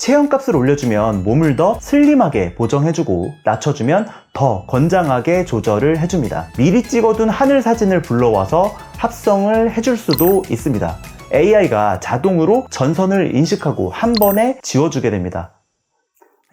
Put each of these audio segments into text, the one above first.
체형값을 올려주면 몸을 더 슬림하게 보정해주고 낮춰주면 더 건장하게 조절을 해줍니다. 미리 찍어둔 하늘 사진을 불러와서 합성을 해줄 수도 있습니다. AI가 자동으로 전선을 인식하고 한 번에 지워주게 됩니다.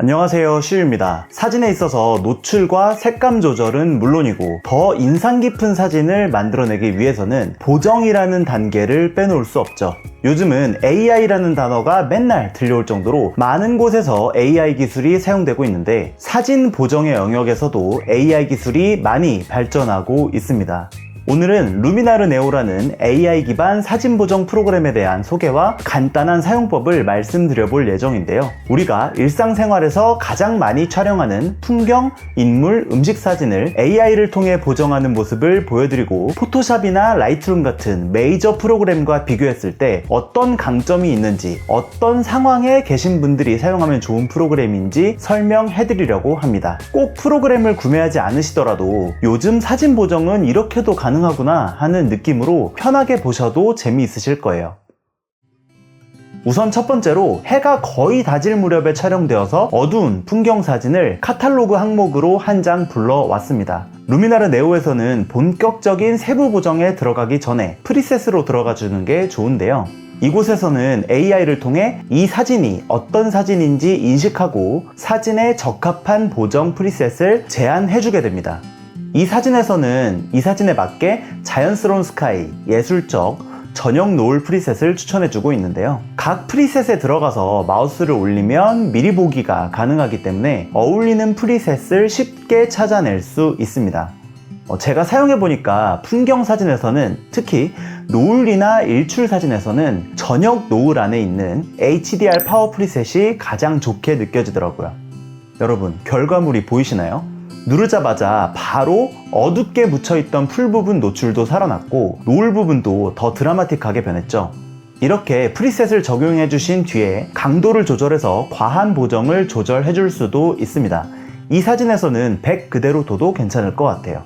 안녕하세요, 슈유입니다. 사진에 있어서 노출과 색감 조절은 물론이고 더 인상 깊은 사진을 만들어내기 위해서는 보정이라는 단계를 빼놓을 수 없죠. 요즘은 AI라는 단어가 맨날 들려올 정도로 많은 곳에서 AI 기술이 사용되고 있는데 사진 보정의 영역에서도 AI 기술이 많이 발전하고 있습니다. 오늘은 루미나르 네오라는 AI 기반 사진 보정 프로그램에 대한 소개와 간단한 사용법을 말씀드려 볼 예정인데요. 우리가 일상생활에서 가장 많이 촬영하는 풍경, 인물, 음식 사진을 AI를 통해 보정하는 모습을 보여드리고 포토샵이나 라이트룸 같은 메이저 프로그램과 비교했을 때 어떤 강점이 있는지, 어떤 상황에 계신 분들이 사용하면 좋은 프로그램인지 설명해 드리려고 합니다. 꼭 프로그램을 구매하지 않으시더라도 요즘 사진 보정은 이렇게도 가능하구나 하는 느낌으로 편하게 보셔도 재미있으실 거예요. 우선 첫 번째로 해가 거의 다질 무렵에 촬영되어서 어두운 풍경 사진을 카탈로그 항목으로 한 장 불러왔습니다. 루미나르 네오에서는 본격적인 세부 보정에 들어가기 전에 프리셋으로 들어가 주는 게 좋은데요. 이곳에서는 AI를 통해 이 사진이 어떤 사진인지 인식하고 사진에 적합한 보정 프리셋을 제안해주게 됩니다. 이 사진에서는 이 사진에 맞게 자연스러운 스카이, 예술적, 저녁 노을 프리셋을 추천해주고 있는데요. 각 프리셋에 들어가서 마우스를 올리면 미리 보기가 가능하기 때문에 어울리는 프리셋을 쉽게 찾아낼 수 있습니다. 제가 사용해보니까 풍경 사진에서는 특히 노을이나 일출 사진에서는 저녁 노을 안에 있는 HDR 파워 프리셋이 가장 좋게 느껴지더라고요. 여러분, 결과물이 보이시나요? 누르자마자 바로 어둡게 묻혀있던 풀 부분 노출도 살아났고 노을 부분도 더 드라마틱하게 변했죠. 이렇게 프리셋을 적용해 주신 뒤에 강도를 조절해서 과한 보정을 조절해 줄 수도 있습니다. 이 사진에서는 100 그대로 둬도 괜찮을 것 같아요.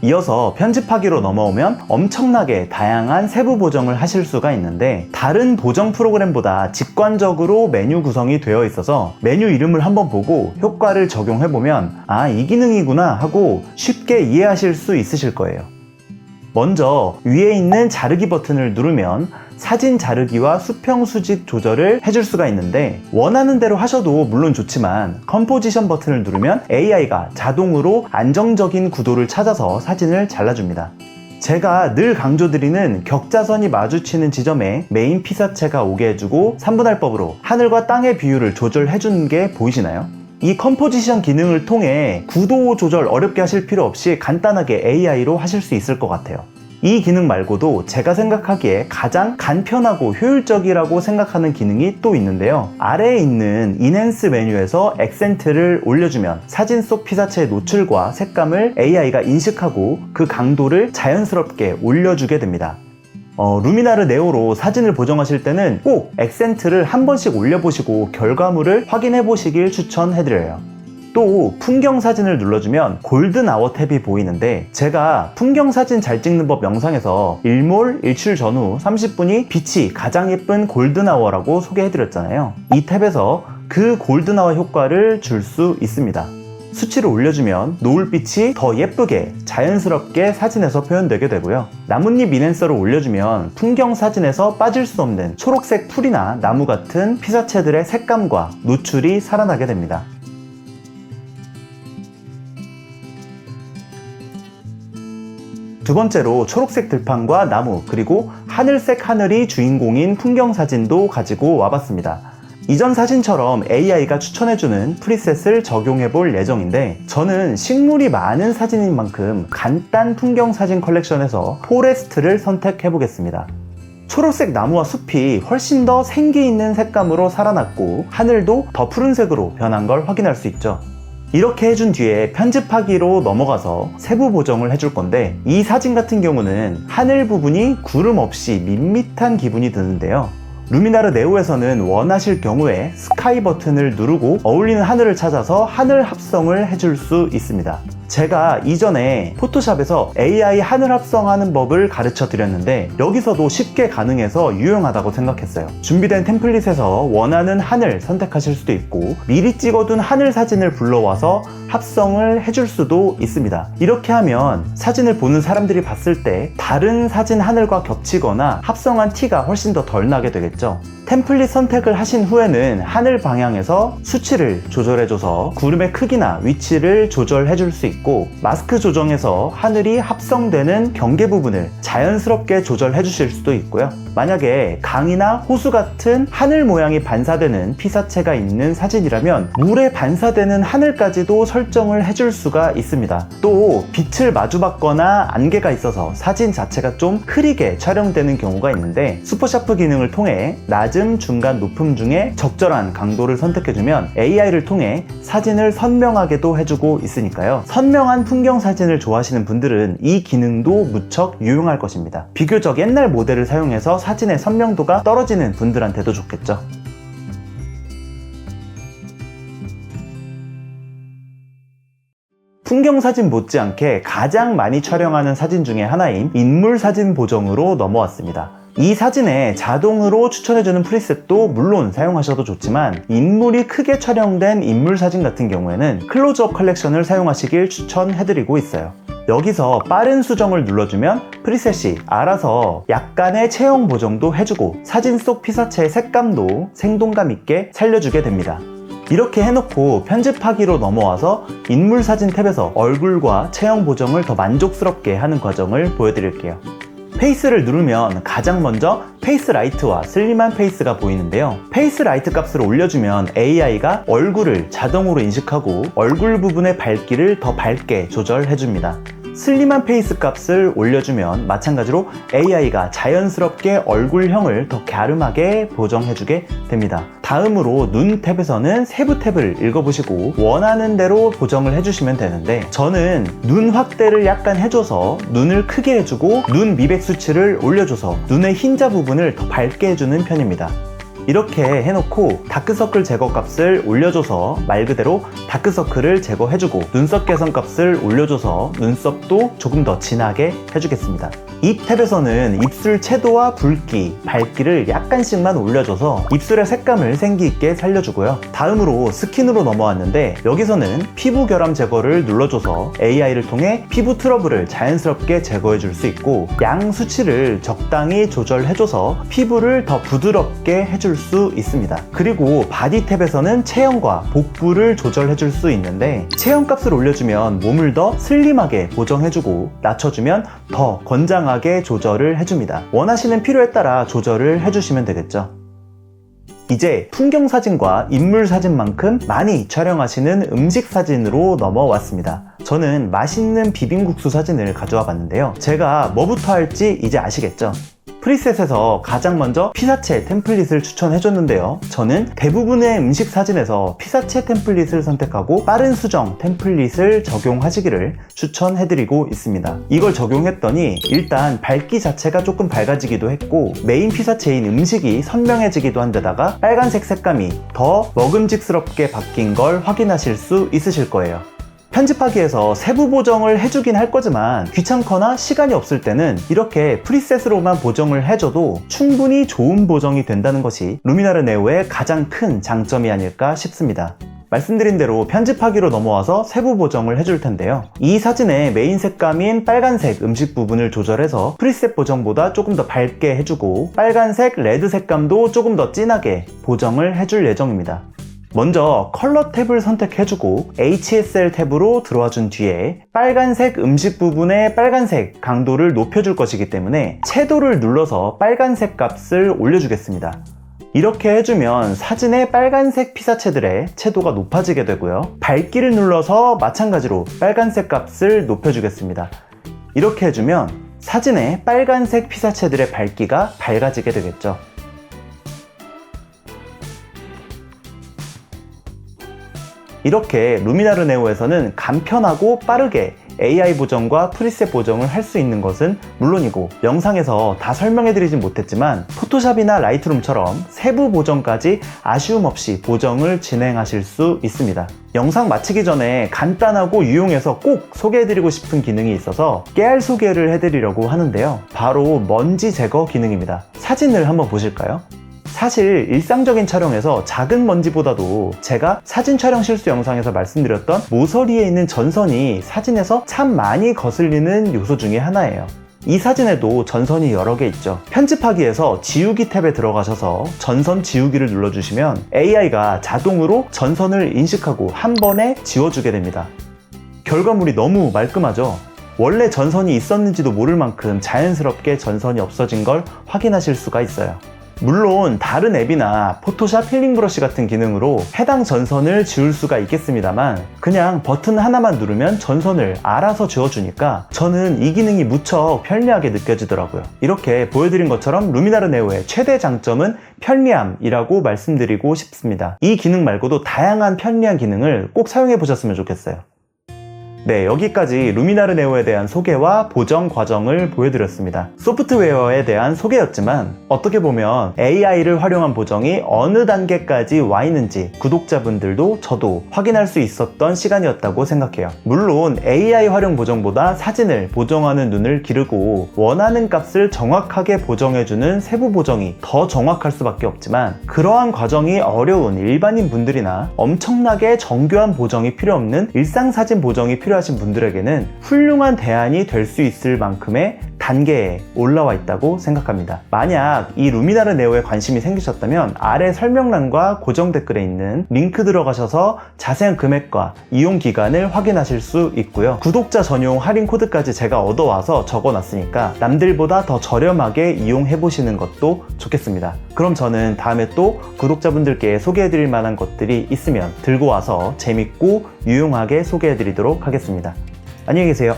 이어서 편집하기로 넘어오면 엄청나게 다양한 세부 보정을 하실 수가 있는데 다른 보정 프로그램보다 직관적으로 메뉴 구성이 되어 있어서 메뉴 이름을 한번 보고 효과를 적용해보면 아, 이 기능이구나 하고 쉽게 이해하실 수 있으실 거예요. 먼저 위에 있는 자르기 버튼을 누르면 사진 자르기와 수평 수직 조절을 해줄 수가 있는데 원하는 대로 하셔도 물론 좋지만 컴포지션 버튼을 누르면 AI가 자동으로 안정적인 구도를 찾아서 사진을 잘라줍니다. 제가 늘 강조드리는 격자선이 마주치는 지점에 메인 피사체가 오게 해주고 3분할법으로 하늘과 땅의 비율을 조절해주는 게 보이시나요? 이 컴포지션 기능을 통해 구도 조절 어렵게 하실 필요 없이 간단하게 AI로 하실 수 있을 것 같아요. 이 기능 말고도 제가 생각하기에 가장 간편하고 효율적이라고 생각하는 기능이 또 있는데요. 아래에 있는 인핸스 메뉴에서 액센트를 올려주면 사진 속 피사체의 노출과 색감을 AI가 인식하고 그 강도를 자연스럽게 올려주게 됩니다. 루미나르 네오로 사진을 보정하실 때는 꼭 액센트를 한 번씩 올려보시고 결과물을 확인해 보시길 추천해드려요. 또 풍경 사진을 눌러주면 골든 아워 탭이 보이는데 제가 풍경 사진 잘 찍는 법 영상에서 일몰, 일출 전후 30분이 빛이 가장 예쁜 골든 아워라고 소개해드렸잖아요. 이 탭에서 그 골든 아워 효과를 줄 수 있습니다. 수치를 올려주면 노을빛이 더 예쁘게 자연스럽게 사진에서 표현되게 되고요. 나뭇잎 인핸서를 올려주면 풍경 사진에서 빠질 수 없는 초록색 풀이나 나무 같은 피사체들의 색감과 노출이 살아나게 됩니다. 두 번째로 초록색 들판과 나무 그리고 하늘색 하늘이 주인공인 풍경 사진도 가지고 와봤습니다. 이전 사진처럼 AI가 추천해주는 프리셋을 적용해 볼 예정인데 저는 식물이 많은 사진인 만큼 간단 풍경 사진 컬렉션에서 포레스트를 선택해 보겠습니다. 초록색 나무와 숲이 훨씬 더 생기 있는 색감으로 살아났고 하늘도 더 푸른색으로 변한 걸 확인할 수 있죠. 이렇게 해준 뒤에 편집하기로 넘어가서 세부 보정을 해줄 건데 이 사진 같은 경우는 하늘 부분이 구름 없이 밋밋한 기분이 드는데요. 루미나르 네오에서는 원하실 경우에 스카이 버튼을 누르고 어울리는 하늘을 찾아서 하늘 합성을 해줄 수 있습니다. 제가 이전에 포토샵에서 AI 하늘 합성하는 법을 가르쳐 드렸는데 여기서도 쉽게 가능해서 유용하다고 생각했어요. 준비된 템플릿에서 원하는 하늘 선택하실 수도 있고 미리 찍어둔 하늘 사진을 불러와서 합성을 해줄 수도 있습니다. 이렇게 하면 사진을 보는 사람들이 봤을 때 다른 사진 하늘과 겹치거나 합성한 티가 훨씬 더 덜 나게 되겠죠. 템플릿 선택을 하신 후에는 하늘 방향에서 수치를 조절해줘서 구름의 크기나 위치를 조절해 줄 수 있고 마스크 조정에서 하늘이 합성되는 경계 부분을 자연스럽게 조절해 주실 수도 있고요. 만약에 강이나 호수 같은 하늘 모양이 반사되는 피사체가 있는 사진이라면 물에 반사되는 하늘까지도 설정을 해줄 수가 있습니다. 또 빛을 마주받거나 안개가 있어서 사진 자체가 좀 흐리게 촬영되는 경우가 있는데 슈퍼샤프 기능을 통해 낮음, 중간, 높음 중에 적절한 강도를 선택해주면 AI를 통해 사진을 선명하게도 해주고 있으니까요. 선명한 풍경 사진을 좋아하시는 분들은 이 기능도 무척 유용할 것입니다. 비교적 옛날 모델을 사용해서 사진의 선명도가 떨어지는 분들한테도 좋겠죠. 풍경 사진 못지않게 가장 많이 촬영하는 사진 중에 하나인 인물 사진 보정으로 넘어왔습니다. 이 사진에 자동으로 추천해주는 프리셋도 물론 사용하셔도 좋지만 인물이 크게 촬영된 인물 사진 같은 경우에는 클로즈업 컬렉션을 사용하시길 추천해드리고 있어요. 여기서 빠른 수정을 눌러주면 프리셋이 알아서 약간의 체형 보정도 해주고 사진 속 피사체의 색감도 생동감 있게 살려주게 됩니다. 이렇게 해놓고 편집하기로 넘어와서 인물 사진 탭에서 얼굴과 체형 보정을 더 만족스럽게 하는 과정을 보여드릴게요. 페이스를 누르면 가장 먼저 페이스 라이트와 슬림한 페이스가 보이는데요. 페이스 라이트 값을 올려주면 AI가 얼굴을 자동으로 인식하고 얼굴 부분의 밝기를 더 밝게 조절해줍니다. 슬림한 페이스 값을 올려주면 마찬가지로 AI가 자연스럽게 얼굴형을 더 갸름하게 보정해주게 됩니다. 다음으로 눈 탭에서는 세부 탭을 읽어보시고 원하는 대로 보정을 해주시면 되는데 저는 눈 확대를 약간 해줘서 눈을 크게 해주고 눈 미백 수치를 올려줘서 눈의 흰자 부분을 더 밝게 해주는 편입니다. 이렇게 해놓고 다크서클 제거 값을 올려줘서 말 그대로 다크서클을 제거해주고 눈썹 개선 값을 올려줘서 눈썹도 조금 더 진하게 해주겠습니다. 입 탭에서는 입술 채도와 붉기, 밝기를 약간씩만 올려줘서 입술의 색감을 생기있게 살려주고요. 다음으로 스킨으로 넘어왔는데 여기서는 피부 결함 제거를 눌러줘서 AI를 통해 피부 트러블을 자연스럽게 제거해줄 수 있고 양 수치를 적당히 조절해줘서 피부를 더 부드럽게 해줄 수 있습니다. 그리고 바디 탭에서는 체형과 복부를 조절해줄 수 있는데 체형 값을 올려주면 몸을 더 슬림하게 보정해주고 낮춰주면 더 건장하게 조절을 해줍니다. 원하시는 필요에 따라 조절을 해주시면 되겠죠. 이제 풍경 사진과 인물 사진만큼 많이 촬영하시는 음식 사진으로 넘어왔습니다. 저는 맛있는 비빔국수 사진을 가져와 봤는데요. 제가 뭐부터 할지 이제 아시겠죠? 프리셋에서 가장 먼저 피사체 템플릿을 추천해줬는데요. 저는 대부분의 음식 사진에서 피사체 템플릿을 선택하고 빠른 수정 템플릿을 적용하시기를 추천해드리고 있습니다. 이걸 적용했더니 일단 밝기 자체가 조금 밝아지기도 했고 메인 피사체인 음식이 선명해지기도 한 데다가 빨간색 색감이 더 먹음직스럽게 바뀐 걸 확인하실 수 있으실 거예요. 편집하기에서 세부 보정을 해주긴 할 거지만 귀찮거나 시간이 없을 때는 이렇게 프리셋으로만 보정을 해줘도 충분히 좋은 보정이 된다는 것이 루미나르 네오의 가장 큰 장점이 아닐까 싶습니다. 말씀드린 대로 편집하기로 넘어와서 세부 보정을 해줄 텐데요. 이 사진의 메인 색감인 빨간색 음식 부분을 조절해서 프리셋 보정보다 조금 더 밝게 해주고 빨간색 레드 색감도 조금 더 진하게 보정을 해줄 예정입니다. 먼저 컬러 탭을 선택해주고 HSL 탭으로 들어와 준 뒤에 빨간색 음식 부분의 빨간색 강도를 높여줄 것이기 때문에 채도를 눌러서 빨간색 값을 올려주겠습니다. 이렇게 해주면 사진의 빨간색 피사체들의 채도가 높아지게 되고요. 밝기를 눌러서 마찬가지로 빨간색 값을 높여주겠습니다. 이렇게 해주면 사진의 빨간색 피사체들의 밝기가 밝아지게 되겠죠. 이렇게 루미나르 네오에서는 간편하고 빠르게 AI 보정과 프리셋 보정을 할 수 있는 것은 물론이고, 영상에서 다 설명해드리진 못했지만 포토샵이나 라이트룸처럼 세부 보정까지 아쉬움 없이 보정을 진행하실 수 있습니다. 영상 마치기 전에 간단하고 유용해서 꼭 소개해드리고 싶은 기능이 있어서 깨알 소개를 해드리려고 하는데요. 바로 먼지 제거 기능입니다. 사진을 한번 보실까요? 사실 일상적인 촬영에서 작은 먼지보다도 제가 사진 촬영 실수 영상에서 말씀드렸던 모서리에 있는 전선이 사진에서 참 많이 거슬리는 요소 중에 하나예요. 이 사진에도 전선이 여러 개 있죠. 편집하기에서 지우기 탭에 들어가셔서 전선 지우기를 눌러주시면 AI가 자동으로 전선을 인식하고 한 번에 지워주게 됩니다. 결과물이 너무 말끔하죠? 원래 전선이 있었는지도 모를 만큼 자연스럽게 전선이 없어진 걸 확인하실 수가 있어요. 물론 다른 앱이나 포토샵 힐링 브러쉬 같은 기능으로 해당 전선을 지울 수가 있겠습니다만, 그냥 버튼 하나만 누르면 전선을 알아서 지워주니까 저는 이 기능이 무척 편리하게 느껴지더라고요. 이렇게 보여드린 것처럼 루미나르 네오의 최대 장점은 편리함이라고 말씀드리고 싶습니다. 이 기능 말고도 다양한 편리한 기능을 꼭 사용해 보셨으면 좋겠어요. 네, 여기까지 루미나르 네오에 대한 소개와 보정 과정을 보여드렸습니다. 소프트웨어에 대한 소개였지만 어떻게 보면 AI를 활용한 보정이 어느 단계까지 와 있는지 구독자분들도 저도 확인할 수 있었던 시간이었다고 생각해요. 물론 AI 활용 보정보다 사진을 보정하는 눈을 기르고 원하는 값을 정확하게 보정해주는 세부 보정이 더 정확할 수밖에 없지만, 그러한 과정이 어려운 일반인 분들이나 엄청나게 정교한 보정이 필요 없는 일상사진 보정이 필요하신 분들에게는 훌륭한 대안이 될 수 있을 만큼의 단계에 올라와 있다고 생각합니다. 만약 이 루미나르 네오에 관심이 생기셨다면 아래 설명란과 고정 댓글에 있는 링크 들어가셔서 자세한 금액과 이용 기간을 확인하실 수 있고요. 구독자 전용 할인 코드까지 제가 얻어와서 적어놨으니까 남들보다 더 저렴하게 이용해 보시는 것도 좋겠습니다. 그럼 저는 다음에 또 구독자분들께 소개해드릴 만한 것들이 있으면 들고 와서 재밌고 유용하게 소개해드리도록 하겠습니다. 안녕히 계세요.